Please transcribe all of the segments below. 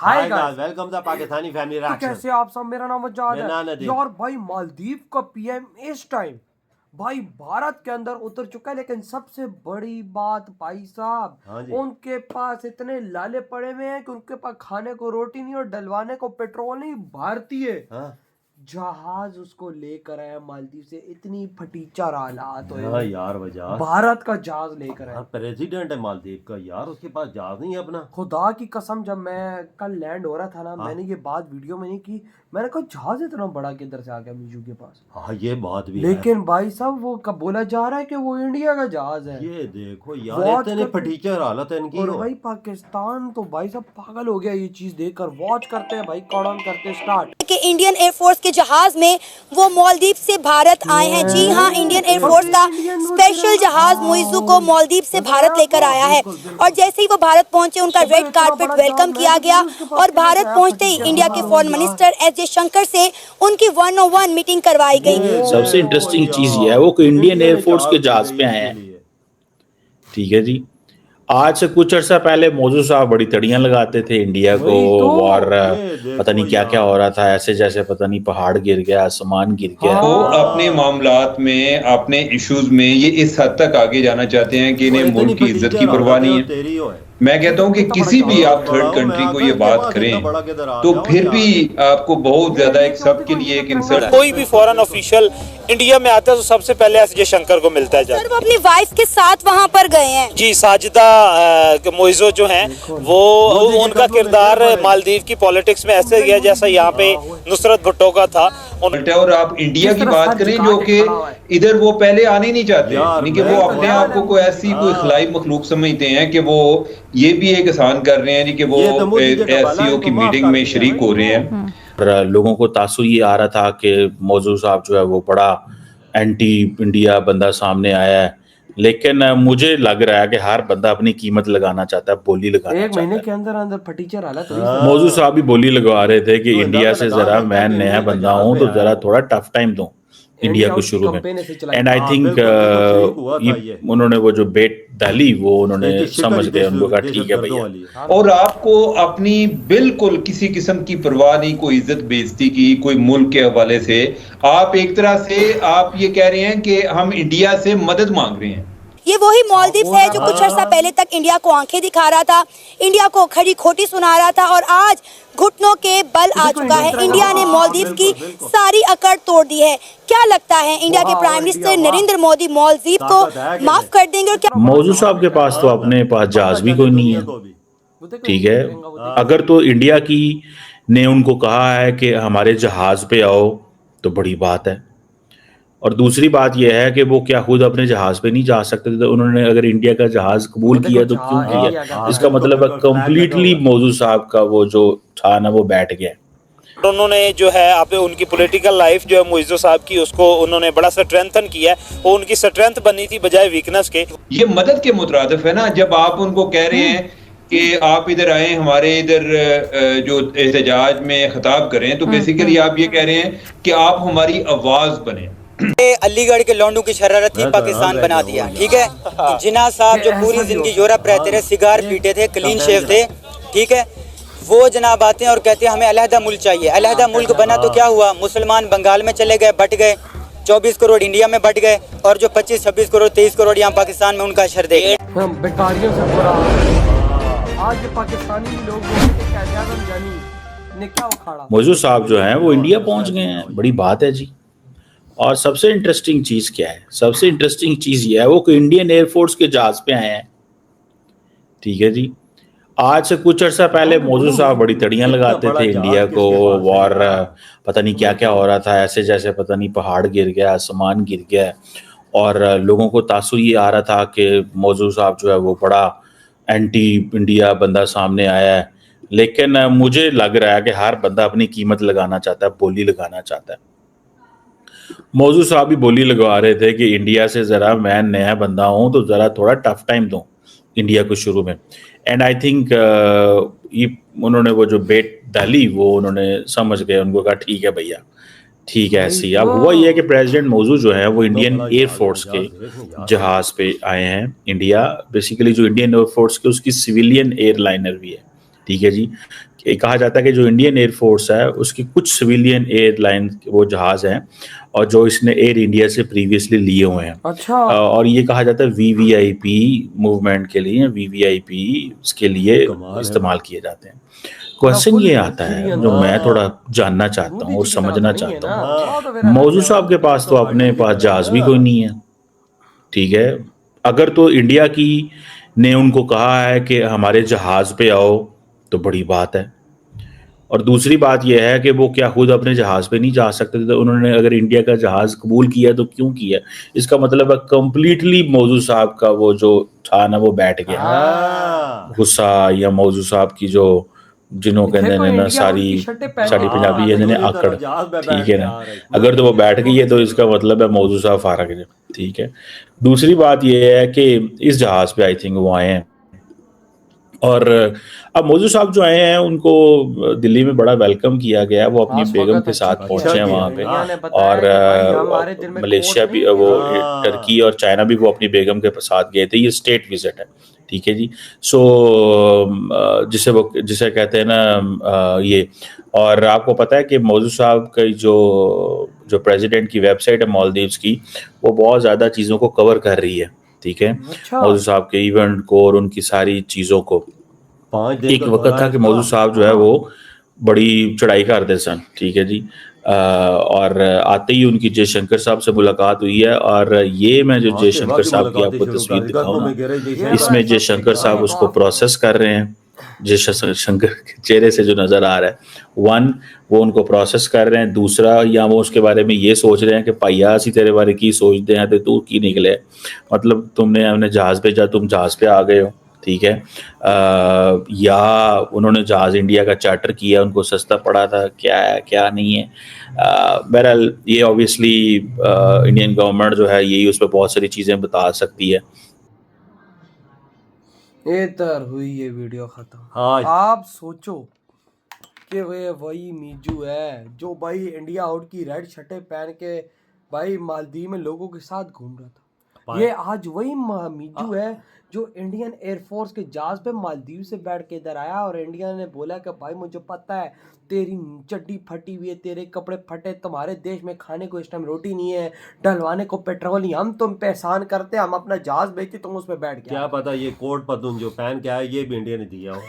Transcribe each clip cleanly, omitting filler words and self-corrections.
Hi guys, guys, welcome the Pakistani family तो reaction. कैसे आप सब। मेरा नाम आजाद मेरा नाम है नदीम। यार। भाई मालदीव का पीएम इस टाइम भाई भारत के अंदर उतर चुका है, लेकिन सबसे बड़ी बात भाई साहब, हाँ जी। उनके पास इतने लाले पड़े हुए हैं कि उनके पास खाने को रोटी नहीं और डलवाने को पेट्रोल नहीं। भारतीय हाँ जहाज उसको लेकर आया मालदीव से। इतनी फटीचर हालात हुए हाँ हुए। यार वजह भारत का जहाज लेकर यार आया। प्रेसिडेंट है मालदीव का यार, उसके पास जहाज नहीं है अपना। खुदा की कसम, जब मैं कल लैंड हो रहा था ना, हाँ मैंने ये बात वीडियो में नहीं की। मैंने कहा जहाज इतना बड़ा किधर से आ गया मीजू के पास। हाँ ये बात भी है। लेकिन भाई साहब वो कब बोला जा रहा है कि वो इंडिया का जहाज है। ये देखो यार, वॉच इतने करते फटीचर हालत है इनकी। और भाई पाकिस्तान तो भाई साहब पागल हो गया ये चीज देखकर। वॉच करते हैं भाई, कॉल ऑन करते हैं स्टार्ट। के इंडियन एयरफोर्स के जहाज में वो मालदीव से भारत आए हैं। जी हाँ, इंडियन एयरफोर्स का स्पेशल जहाज मुइज़ू को मालदीव से भारत लेकर आया है। और जैसे ही वो भारत पहुंचे, उनका रेड कारपेट वेलकम किया गया और भारत पहुंचते ही इंडिया के फॉरेन मिनिस्टर एस जयशंकर से उनकी 101 मीटिंग करवाई गई। सबसे इंटरेस्टिंग चीज ये है वो कि इंडियन एयरफोर्स के जहाज पे आए हैं। ठीक है जी। आज से कुछ अर्सा पहले मौजू साहब बड़ी तड़ियां लगाते थे इंडिया को, और पता नहीं क्या क्या हो रहा था, ऐसे जैसे पता नहीं पहाड़ गिर गया, आसमान गिर गया। वो अपने मामलात में, अपने इश्यूज में ये इस हद तक आगे जाना चाहते हैं कि इन्हें मुल्क की इज्जत की परवाह नहीं है। मैं कहता हूं कि किसी भी आप थर्ड कंट्री को ये बात करें तो फिर भी आपको बहुत ज्यादा एक सबके लिए एक इंसल्ट। कोई भी फॉरेन ऑफिशियल इंडिया में आता है तो सबसे पहले एस जयशंकर को मिलता है। सर, वो अपनी वाइफ के साथ वहाँ पर गए हैं। जी, साजिदा मोइज़ो जो हैं वो उनका किरदार मालदीव की पॉलिटिक्स में ऐसे गया जैसा यहाँ पे नुसरत भुट्टो का था। और आप इंडिया की बात करें जो कि इधर वो पहले आने नहीं चाहते, यानी कि वो अपने आप को कोई ऐसी कोई खिलाई मखलूक समझते हैं कि वो ये भी एक एहसान कर रहे हैं कि वो एससीओ की मीटिंग में शरीक हो रहे हैं। लोगों को तासुर ये आ रहा था कि मौजू साहब जो है वो बड़ा एंटी इंडिया बंदा सामने आया है, लेकिन मुझे लग रहा है कि हर बंदा अपनी कीमत लगाना चाहता है, बोली लगाना एक महीने के अंदर अंदर फटीचर हालत हुई। मौजू साहब भी बोली लगवा रहे थे कि इंडिया से जरा मैं नया बंदा हूँ तो जरा थोड़ा टफ टाइम दूं इंडिया को शुरू में। एंड आई थिंक उन्होंने वो जो बेट डाली वो उन्होंने समझ गए, उनको कहा ठीक है भैया। और आपको अपनी बिल्कुल किसी किस्म की परवाह नहीं, कोई इज्जत बेइज्जती की, कोई मुल्क के हवाले से। आप एक तरह से आप ये कह रहे हैं कि हम इंडिया से मदद मांग रहे हैं। ये वही मालदीव है जो कुछ अर्सा पहले तक इंडिया को आंखें दिखा रहा था, इंडिया को खड़ी खोटी सुना रहा था, और आज घुटनों के बल आ चुका है। इंडिया ने मालदीव की सारी अकड़ तोड़ दी है। क्या लगता है इंडिया के प्राइम मिनिस्टर नरेंद्र मोदी मालदीव को माफ कर देंगे? और क्या मौजू साहब के पास तो अपने पास जहाज भी कोई नहीं है। ठीक है, अगर तो इंडिया की ने उनको कहा है कि हमारे जहाज पे आओ तो बड़ी बात है, और दूसरी बात यह है कि वो क्या खुद अपने जहाज पे नहीं जा सकते थे, तो उन्होंने अगर इंडिया का जहाज कबूल किया तो क्यों किया? इसका मतलब है कंप्लीटली मौजू साहब का वो जो था ना वो बैठ गया। उन्होंने जो है आप उनकी पॉलिटिकल लाइफ जो है मोइज़ो साहब की, उसको उन्होंने बड़ा स्ट्रेंथन किया है। वो उनकी स्ट्रेंथ बनी थी बजाय वीकनेस के। ये मदद के मुतरादिफ है ना, जब आप उनको कह रहे हैं कि आप इधर आए, हमारे इधर जो एहतजाज में खिताब करें, तो बेसिकली आप ये कह रहे हैं कि आप हमारी आवाज बने। अलीगढ़ के लौंडों की शरारत ही पाकिस्तान बना दिया। ठीक है, जिन्ना साहब जो पूरी जिंदगी यूरोप रहते रहे, सिगार पीते थे, क्लीन शेव थे, ठीक है, वो जनाब आते हैं और कहते हैं हमें अलहदा मुल्क चाहिए। अलहदा मुल्क बना तो क्या हुआ? मुसलमान बंगाल में चले गए, बट गए, 24 करोड़ इंडिया में बट गए, और जो 25, 26 करोड़, 23 करोड़ यहाँ पाकिस्तान में, उनका शर देख। बेकारियों से बुरा आज पाकिस्तानी लोग ने क्या उखाड़ा। मौजू साहब जो हैं वो इंडिया पहुंच गए हैं, बड़ी बात है जी। और सबसे इंटरेस्टिंग चीज़ क्या है? सबसे इंटरेस्टिंग चीज़ ये है वो कि इंडियन एयरफोर्स के जहाज पे आए हैं। ठीक है जी। आज से कुछ अर्सा पहले मौजू साहब बड़ी तड़ियां लगाते थे इंडिया को, और पता नहीं क्या क्या हो रहा था, ऐसे जैसे पता नहीं पहाड़ गिर गया, आसमान गिर गया, और लोगों को तासुर ये आ रहा था कि मौजू साहब जो है वो बड़ा एंटी इंडिया बंदा सामने आया है, लेकिन मुझे लग रहा है कि हर बंदा अपनी कीमत लगाना चाहता है, बोली लगाना चाहता है। मौजू साहब भी बोली लगवा रहे थे कि इंडिया से ज़रा मैं नया बंदा हूँ तो ज़रा थोड़ा टफ टाइम दूं इंडिया को शुरू में। एंड आई थिंक उन्होंने वो जो बेट डाली वो उन्होंने समझ गए, उनको कहा ठीक है भैया, ठीक है ऐसी। अब हुआ ये है कि प्रेसिडेंट मौजू जो है वो इंडियन एयरफोर्स के जहाज पे आए हैं इंडिया। बेसिकली जो इंडियन एयरफोर्स के उसकी सिविलियन एयरलाइनर भी है, ठीक है जी। ये कहा जाता है कि जो इंडियन एयरफोर्स है उसकी कुछ सिविलियन एयरलाइन वो जहाज़ हैं और जो इसने एयर इंडिया से प्रीवियसली लिए हुए हैं। अच्छा। और ये कहा जाता है वीवीआईपी मूवमेंट के लिए, वीवीआईपी के लिए इस्तेमाल किए जाते हैं। क्वेश्चन ये आता है जो मैं थोड़ा जानना चाहता हूँ और समझना चाहता हूँ, मौजूद साहब के पास तो अपने पास जहाज़ भी कोई नहीं है, ठीक है। अगर तो इंडिया की ने उनको कहा है कि हमारे जहाज़ पे आओ तो बड़ी बात है, और दूसरी बात यह है कि वो क्या खुद अपने जहाज़ पे नहीं जा सकते थे, तो उन्होंने अगर इंडिया का जहाज़ कबूल किया तो क्यों किया? इसका मतलब है कंप्लीटली मौजू साहब का वो जो था ना वो बैठ गया गुस्सा, या मौजू साहब की जो जिन्हों कहते हैं ना सारी पंजाबी है आकड़, ठीक है ना, अगर तो वो बैठ गई है तो इसका मतलब है मौजू साहब फारग है, ठीक है। दूसरी बात यह है कि इस जहाज़ पे आई थिंक वो आए हैं, और अब मौजू साहब जो आए हैं उनको दिल्ली में बड़ा वेलकम किया गया है। वो अपनी बेगम के साथ पहुंचे हैं वहाँ पे, और मलेशिया भी, वो टर्की और चाइना भी वो अपनी बेगम के साथ गए थे। ये स्टेट विजिट है, ठीक है जी। सो जिसे कहते हैं ना ये, और आपको पता है कि मौजू साहब की जो प्रेसिडेंट की वेबसाइट है मालदीव्स की, वो बहुत ज़्यादा चीज़ों को कवर कर रही है, ठीक है। मौजू साहब के इवेंट को और उनकी सारी चीज़ों को। एक वक्त था कि मौजू साहब जो है वो बड़ी चढ़ाई करते सन, ठीक है जी। और आते ही उनकी जयशंकर साहब से मुलाकात हुई है, और ये मैं जो जयशंकर साहब की आपको तस्वीर दिखाऊं ना, इसमें जयशंकर साहब उसको प्रोसेस कर रहे हैं। जयशंकर के चेहरे से जो नज़र आ रहा है, वन वो उनको प्रोसेस कर रहे हैं, दूसरा या वो उसके बारे में ये सोच रहे हैं कि पाइया सी तेरे बारे की सोचते हैं तो तू की निकले, मतलब तुमने हमने जहाज़ भेजा, तुम जहाज़ पे आ गए हो, ठीक है। या उन्होंने जहाज़ इंडिया का चार्टर किया, उनको सस्ता पड़ा था, क्या है क्या नहीं है। बहरहाल ये ऑब्वियसली इंडियन गवर्नमेंट जो है यही उस पर बहुत सारी चीज़ें बता सकती है। इधर हुई ये वीडियो खत्म। आप सोचो कि वही मीजू है जो भाई इंडिया आउट की रेड शर्टें पहन के भाई मालदीव में लोगों के साथ घूम रहा था। ये आज वही मीजू है जो इंडियन एयरफोर्स के जहाज पे मालदीव से बैठ के इधर आया और इंडिया ने बोला कि भाई मुझे पता है तेरी चड्डी फटी हुई है, तेरे कपड़े फटे, तुम्हारे देश में खाने को इस टाइम रोटी नहीं है, डलवाने को पेट्रोल नहीं, हम तुम पे एहसान करते, हम अपना जहाज बेचते, तुम उस पर बैठ गया। क्या पता ये कोट पतलून जो पहन के आया ये भी इंडिया ने दिया हो।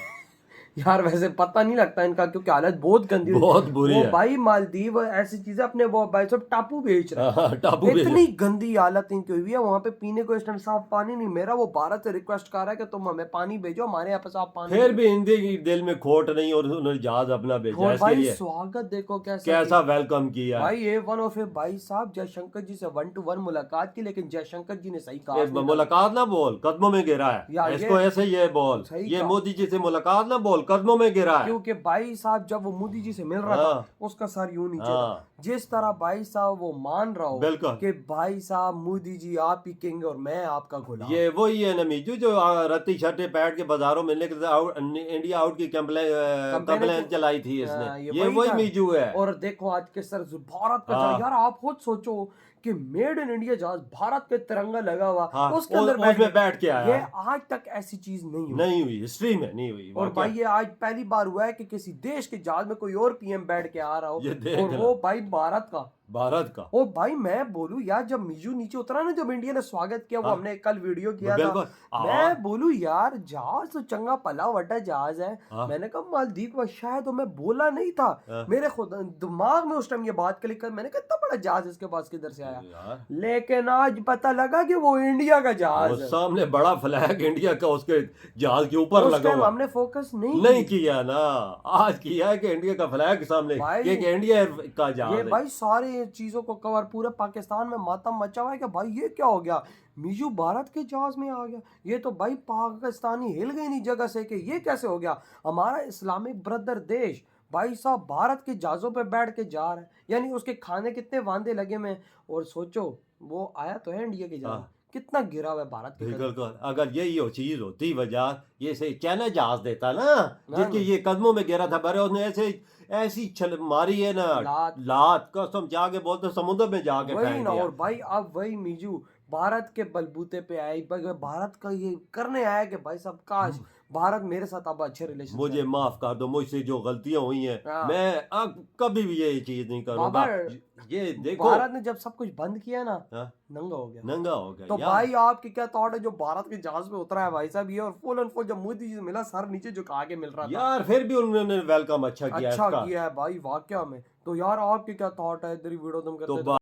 यार वैसे पता नहीं लगता इनका, क्योंकि हालत बहुत गंदी, बहुत बुरी है। भाई मालदीव ऐसी चीजें अपने वो भाई सब टापू बेच रहे हैं, टापू इतनी गंदी हालत इनकी हुई है। वहाँ पे पीने को इस टाइम साफ पानी नहीं। मेरा वो भारत से रिक्वेस्ट कर रहा है कि तुम हमें पानी भेजो, हमारे यहाँ पे साफ पानी। फिर भी हिंदी की दिल में खोट नहीं और उन्होंने जहाज अपना भेजा, इसके लिए स्वागत देखो कैसा वेलकम किया भाई। ये वन ऑफ भाई साहब जयशंकर जी से 1-to-1 मुलाकात की, लेकिन जयशंकर जी ने सही कहा, मुलाकात ना बोल, कदमों में गिरा है, इसको ऐसे ये बोल, ये मोदी जी से मुलाकात ना बोल, कदमों में गिरा है। क्योंकि भाई साहब जब वो मोदी जी से मिल रहा था उसका सर यूं नीचे था, जिस तरह भाई साहब वो मान रहा हो कि भाई साहब मोदी जी आप ही किंग और मैं आपका गुलाम। ये वही है ना मीजू जो रत्ती शर्टे बैठ के बाजारों में इंडिया आउट की कंप्लेन चलाई थी इसने, ये वही मीजू है। और देखो आज के सर भारत का यार आप खुद सोचो कि मेड इन इंडिया जहाज भारत के तिरंगा लगा हुआ, उसके अंदर बैठ के आया। ये आज तक ऐसी चीज नहीं हुई हिस्ट्री में नहीं हुई। और भाई ये आज पहली बार हुआ है कि किसी देश के जहाज में कोई और पीएम बैठ के आ रहा हो, और वो भाई भारत का। ओ भाई मैं बोलूं यार, जब मीजू नीचे उतरा ना, जब इंडिया ने स्वागत किया, वो हमने कल वीडियो किया था, मैं बोलूं यार जहाज तो चंगा पला वटा जहाज है। मैंने कहा मालदीव का, शायद तो मैं बोला नहीं था, मेरे खुद दिमाग में उस टाइम ये बात क्लिक कर, मैंने कहा इतना बड़ा जहाज इसके पास किधर से आया, लेकिन आज पता लगा कि वो इंडिया का जहाज है। सामने बड़ा फ्लैग इंडिया का उसके जहाज के ऊपर लगा हुआ। हमने फोकस नहीं किया ना, आज किया है कि इंडिया का फ्लैग सामने, इंडिया का जहाज है। भाई सारे चीजों को कवर, पूरे पाकिस्तान में मातम मचा हुआ है कि भाई ये क्या हो गया, मीजू भारत के जहाज में आ गया। ये तो भाई पाकिस्तानी हिल गई नहीं जगह से कि ये कैसे हो गया। हमारा इस्लामिक ब्रदर देश भाई साहब भारत के जहाजों पे बैठ के जा रहा है, यानी उसके खाने कितने वांदे लगे में। और सोचो वो आया तो है इंडिया के जहाज, कितना गिरा हुआ है भारत के। बिल्कुल, अगर यही चीज होती वजह, ये से चाइना जहाज देता ना जिसके ये कदमों में गिरा था, बड़े उसने ऐसी छल मारी है ना, लात कसम जाके बोलते समुद्र में जाके फेंक दिया। और भाई अब वही मीजू भारत के बलबूते पे आई, भारत का ये करने आया कि भाई साहब काश भारत मेरे साथ अब अच्छे रिलेशन। मुझे माफ कर दो, मुझसे जो गलतियां हुई हैं मैं अब कभी भी ये चीज नहीं करूंगा। ये देखो भारत ने जब सब कुछ बंद किया ना, नंगा हो गया, नंगा हो गया। तो भाई आपके क्या थॉट है जो भारत के जहाज पे उतरा है भाई साहब ये, और फुल एंड फुल जब मोदी जी से मिला सर नीचे झुका के मिल रहा था यार, फिर भी उन्होंने वेलकम अच्छा किया है भाई वाकया में। तो यार आपके क्या थॉट है, इधर ही वीडियो तुम करते तो